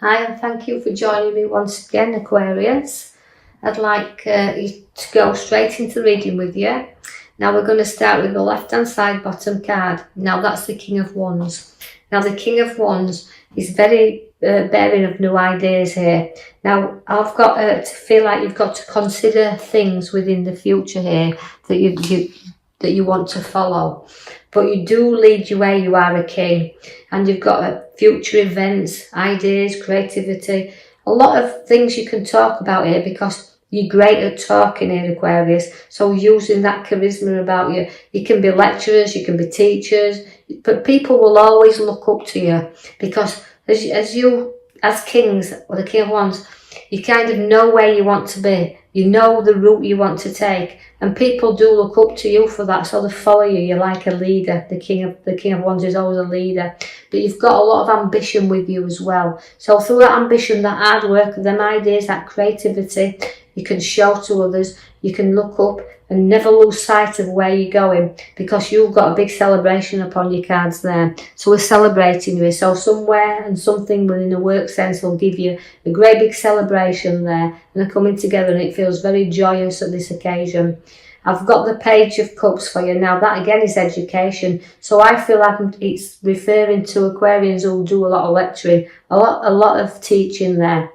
Hi, and thank you for joining me once again, Aquarius. I'd like you to go straight into reading with you. Now we're going to start with the left-hand side bottom card. Now that's the King of Wands. Now the King of Wands is very bearing of new ideas here. Now I've got to feel like you've got to consider things within the future here that you want to follow. But you do lead your way, you are a king. And you've got future events, ideas, creativity, a lot of things you can talk about here because you're great at talking here, Aquarius. So using that charisma about you, you can be lecturers, you can be teachers, but people will always look up to you because as kings, or the King of Wands, you kind of know where you want to be. You know the route you want to take, and people do look up to you for that, so they follow you. You're like a leader. The King of Wands is always a leader, but you've got a lot of ambition with you as well. So through that ambition, that hard work, them ideas, that creativity, you can show to others. You can look up and never lose sight of where you're going because you've got a big celebration upon your cards there. So we're celebrating you. So somewhere and something within a work sense will give you a great big celebration there, and they're coming together, and it feels very joyous at this occasion. I've got the Page of Cups for you. Now that again is education. So I feel like it's referring to Aquarians who do a lot of lecturing, a lot of teaching there.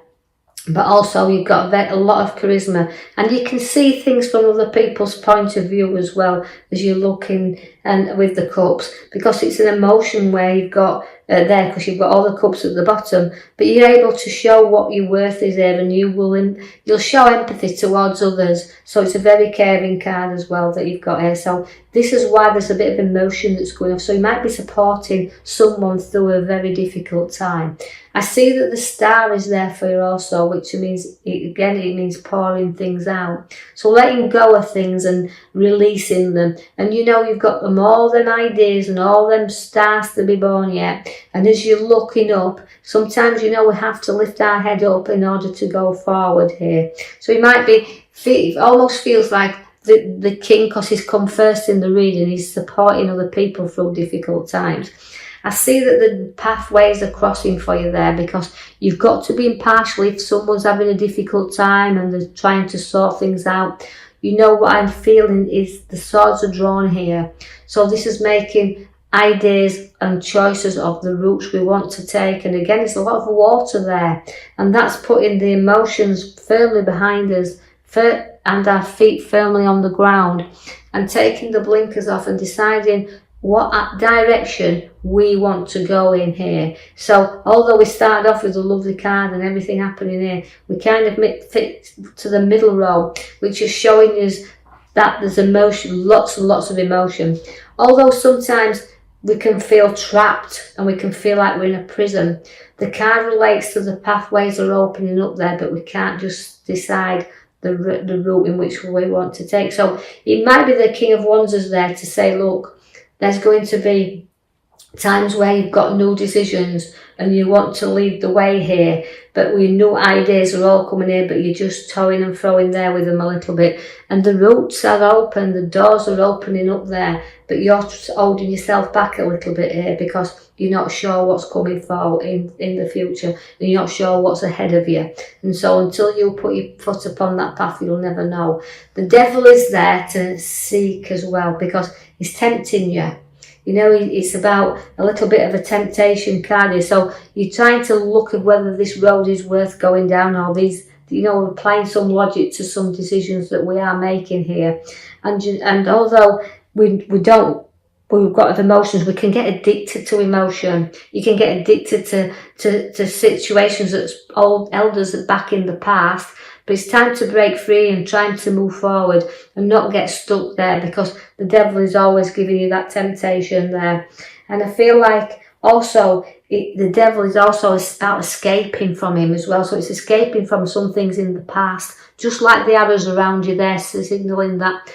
But also you've got a lot of charisma, and you can see things from other people's point of view as well as you're looking and with the cups, because it's an emotion where you've got there, because you've got all the cups at the bottom, but you're able to show what your worth is there, and you'll show empathy towards others. So it's a very caring card as well that you've got here. So this is why there's a bit of emotion that's going on. So you might be supporting someone through a very difficult time. I see that the Star is there for you also, which means, it means pouring things out. So letting go of things and releasing them. And you know you've got all them ideas and all them stars to be born yet. And as you're looking up, sometimes we have to lift our head up in order to go forward here. So you might be, it almost feels like the king, because he's come first in the reading, he's supporting other people through difficult times. I see that the pathways are crossing for you there, because you've got to be impartial if someone's having a difficult time and they're trying to sort things out. You know what I'm feeling is the swords are drawn here. So this is making ideas and choices of the routes we want to take. And again, it's a lot of water there. And that's putting the emotions firmly behind us and our feet firmly on the ground, and taking the blinkers off and deciding what direction we want to go in here. So although we started off with a lovely card and everything happening here, we kind of fit to the middle row, which is showing us that there's emotion, lots and lots of emotion. Although sometimes we can feel trapped and we can feel like we're in a prison, the card relates to the pathways are opening up there, but we can't just decide the route in which we want to take. So it might be the King of Wands is there to say, look, there's going to be times where you've got new decisions and you want to lead the way here, but with new ideas are all coming in, but you're just toing and throwing there with them a little bit. And the routes are open, the doors are opening up there, but you're holding yourself back a little bit here because you're not sure what's coming forward in the future, and you're not sure what's ahead of you. And so until you put your foot upon that path, you'll never know. The devil is there to seek as well, because he's tempting you. It's about a little bit of a temptation card here. So you're trying to look at whether this road is worth going down, or applying some logic to some decisions that we are making here. And although we've got emotions, we can get addicted to emotion. You can get addicted to situations that's old elders back in the past. But it's time to break free and trying to move forward and not get stuck there, because the devil is always giving you that temptation there. And I feel like also the devil is also about escaping from him as well. So it's escaping from some things in the past, just like the arrows around you there, signaling that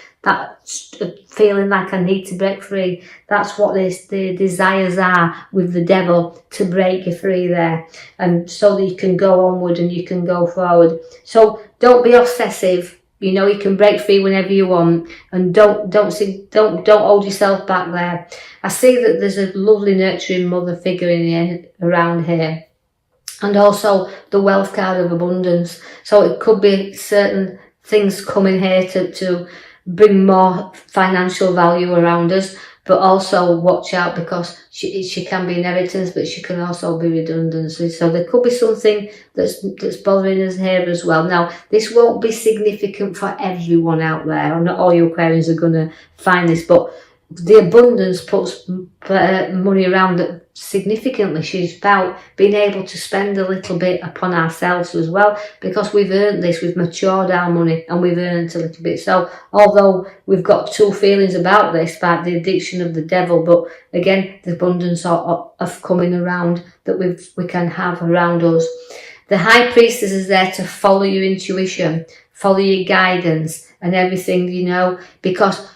feeling like I need to break free. That's what the desires are with the devil, to break you free there, and so that you can go onward and you can go forward. So don't be obsessive. You can break free whenever you want, and don't hold yourself back there. I see that there's a lovely nurturing mother figure around here. and also the wealth card of abundance. So it could be certain things coming here to bring more financial value around us, but also watch out because she can be inheritance, but she can also be redundancy. So there could be something that's bothering us here as well. Now, this won't be significant for everyone out there. Not all you Aquarians are going to find this, but the abundance puts money around it significantly. She's about being able to spend a little bit upon ourselves as well, because we've earned this, we've matured our money and we've earned a little bit. So although we've got two feelings about this, about the addiction of the devil, but again, the abundance of coming around that we can have around us. The High Priestess is there to follow your intuition, follow your guidance and everything, you know, because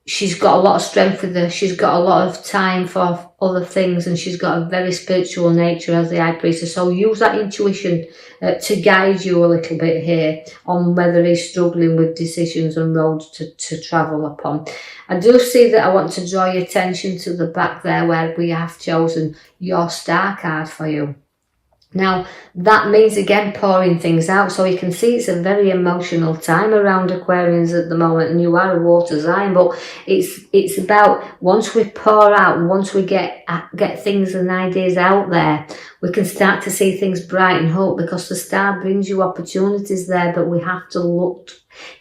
she's got a lot of strength with her. She's got a lot of time for other things, and she's got a very spiritual nature as the High Priestess. So use that intuition to guide you a little bit here on whether he's struggling with decisions and roads to travel upon. I do see that I want to draw your attention to the back there where we have chosen your star card for you. Now, that means, again, pouring things out. So you can see it's a very emotional time around Aquarians at the moment, and you are a water sign, but it's about once we pour out, once we get things and ideas out there, we can start to see things brighten up, because the star brings you opportunities there, but we have to look.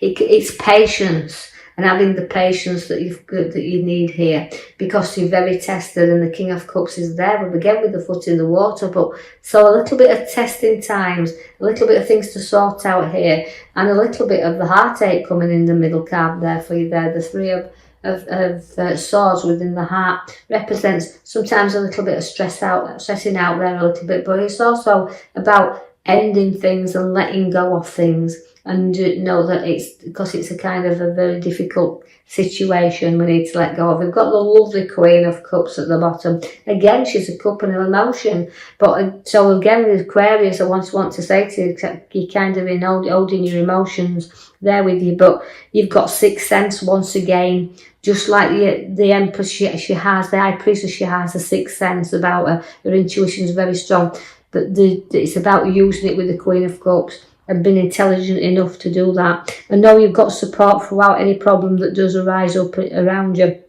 It's patience. And having the patience that you need here, because you're very tested, and the King of Cups is there, but again with the foot in the water. But so a little bit of testing times, a little bit of things to sort out here, and a little bit of the heartache coming in the middle card there for you there. The Three of Swords within the heart represents sometimes a little bit of stressing out there a little bit, but it's also about ending things and letting go of things. And know that it's because it's a kind of a very difficult situation we need to let go of. We've got the lovely Queen of Cups at the bottom. Again, she's a cup and an emotion. But so again, with Aquarius, I want to say to you, you're kind of holding your emotions there with you. But you've got sixth sense once again. Just like the Empress, she has, the High Priestess, she has a sixth sense about her. Her intuition is very strong. But it's about using it with the Queen of Cups and being intelligent enough to do that. And know you've got support throughout any problem that does arise up around you.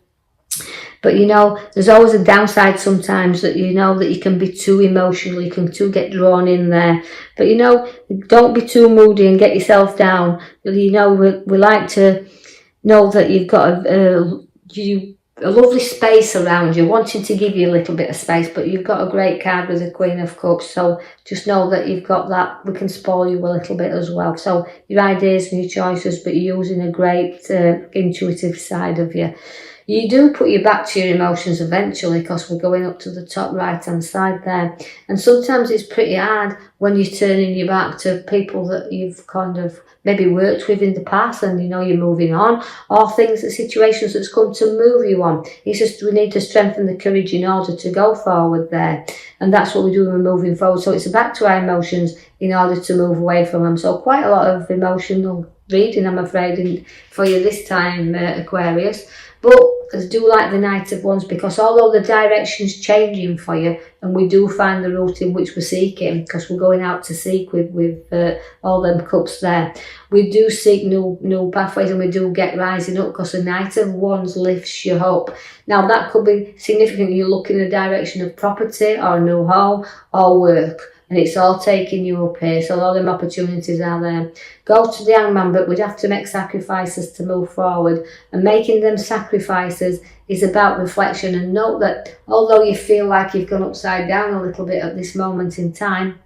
But you know, there's always a downside sometimes, that you know that you can be too emotional, you can get drawn in there. But you know, don't be too moody and get yourself down. You know, we like to know that you've got a lovely space around you, wanting to give you a little bit of space, but you've got a great card with the Queen of Cups, so just know that you've got that. We can spoil you a little bit as well. So your ideas and your choices, but you're using a great intuitive side of you. You do put your back to your emotions eventually, because we're going up to the top right hand side there, and sometimes it's pretty hard when you're turning your back to people that you've kind of maybe worked with in the past, and you know you're moving on, or situations that's come to move you on. It's just we need to strengthen the courage in order to go forward there, and that's what we do when we're moving forward. So it's back to our emotions in order to move away from them. So quite a lot of emotional reading, I'm afraid, for you this time, Aquarius. But I do like the Knight of Wands, because although the direction's changing for you, and we do find the route in which we're seeking, because we're going out to seek with all them cups there, we do seek new pathways, and we do get rising up, because the Knight of Wands lifts you up. Now that could be significant. You look in the direction of property or a new home or work, and it's all taking you up here. So all them opportunities are there. Go to the Hangman, but we'd have to make sacrifices to move forward. And making them sacrifices is about reflection. And note that although you feel like you've gone upside down a little bit at this moment in time,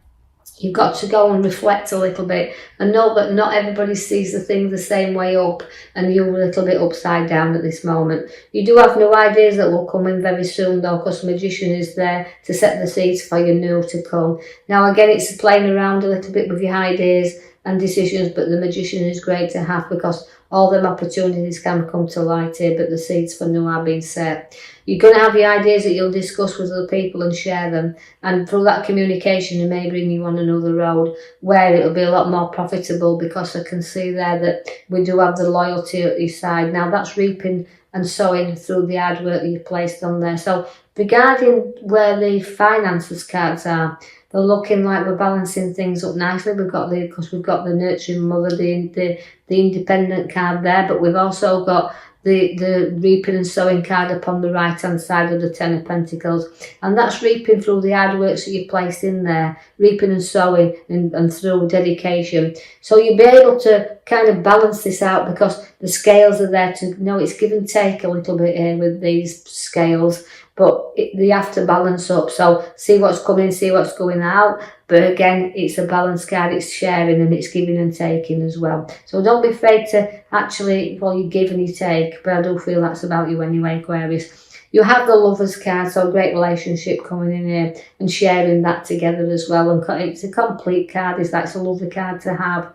you've got to go and reflect a little bit, and know that not everybody sees the thing the same way up, and you're a little bit upside down at this moment. You do have new ideas that will come in very soon though, because the Magician is there to set the seeds for your new to come. Now again, it's playing around a little bit with your ideas and decisions, but the Magician is great to have, because all them opportunities can come to light here, but the seeds for new are being set. You're going to have your ideas that you'll discuss with other people and share them, and through that communication it may bring you on another road where it'll be a lot more profitable, because I can see there that we do have the loyalty at your side. Now that's reaping and sowing through the hard work that you've placed on there. So regarding where the finances cards are, They're looking like we're balancing things up nicely. Because we've got the nurturing mother, the independent card there, but we've also got the reaping and sowing card up on the right hand side of the Ten of Pentacles, and that's reaping through the hard work that you've placed in there, reaping and sowing, and through dedication. So you'll be able to kind of balance this out, because the scales are there to know it's give and take a little bit here with these scales, but they have to balance up. So see what's coming, see what's going out. But again, it's a balance card, it's sharing and it's giving and taking as well. So don't be afraid to actually, well, you give and you take, but I do feel that's about you anyway, Aquarius. You have the Lovers card, so great relationship coming in here and sharing that together as well. And it's a complete card, it's a lovely card to have.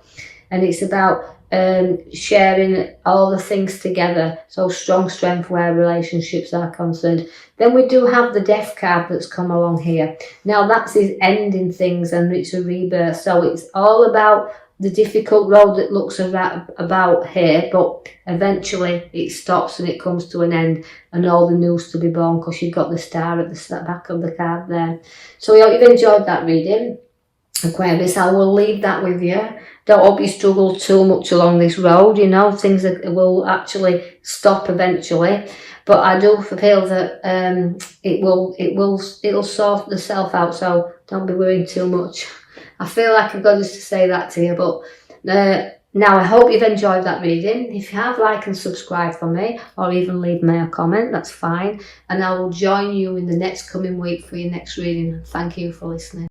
And it's about sharing all the things together, so strong strength where relationships are concerned. Then we do have the Death card that's come along here. Now that's his ending things, and it's a rebirth, so it's all about the difficult road that looks about here, but eventually it stops and it comes to an end, and all the news to be born, because you've got the star at the back of the card there. So I hope you've enjoyed that reading, Aquarius. I will leave that with you. Don't hope you struggle too much along this road. You know, things will actually stop eventually, but I do feel that it'll sort itself out. So don't be worrying too much. I feel like I've got just to say that to you, but now I hope you've enjoyed that reading. If you have, like and subscribe for me, or even leave me a comment, that's fine. And I will join you in the next coming week for your next reading. Thank you for listening.